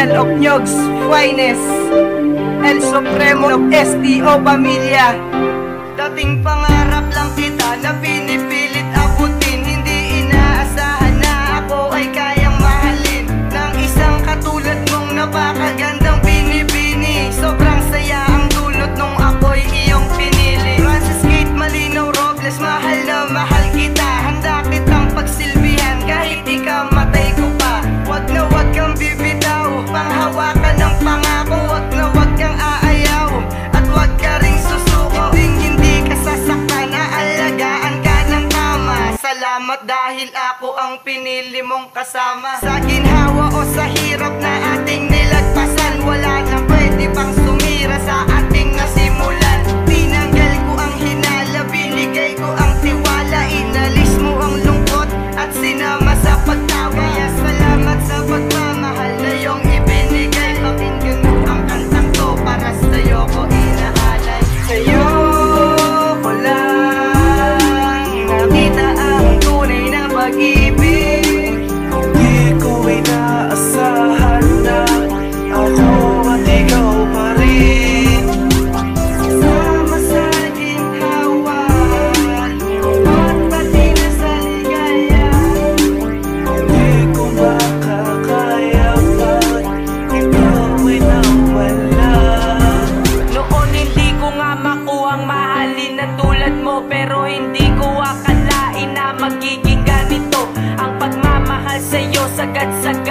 Original of Nyogs Finest, El Supremo of STO Pamilya. Dating pangarap lang kita na pinipilit abutin, hindi inaasahan na ako ay kayang mahalin ng isang katulad mong napakagandang binibini. Sobrang saya ang dulot nung ako'y iyong pinili. Francis Kate Malinaw Robles, mahal na mahal kita. Handa kitang pagsilbihan kahit ikamatay ko pa. Wag na wag kang bibitaw, panghawakan ng pangako. Wag na wag kang aayaw, at wag ka ring susuko. Hindi ka sasaktan, aalagaan ka ng tama. Salamat dahil ako ang pinili mong kasama. Sa ginhawa o sa hirap na ating nilagpasan, wala na pwede pang sumira sa ating nasimulan. Tinanggal ko ang hinala, binigay ko ang tiwala. Inalis mo ang lungkot at sinama sa pagtawa. Kaya salamat sa pagmamahal na iyong ibinigay. Pakinggan mo ang kantang to, para sa'yo ko inaalay. Sa'yo ko lang nakita ang tunay na pag-ibig. Di ko inaasahan na ako at ikaw pa rin. Sama sa ginhawa at pati na sa ligaya. Di ko makakaya pag ikaw ay nawala. Noon hindi ko nga makuhang mahalin na tulad mo, pero hindi ko akalain na magiging ganito ang pagmamahal sa'yo. Sagad-sagad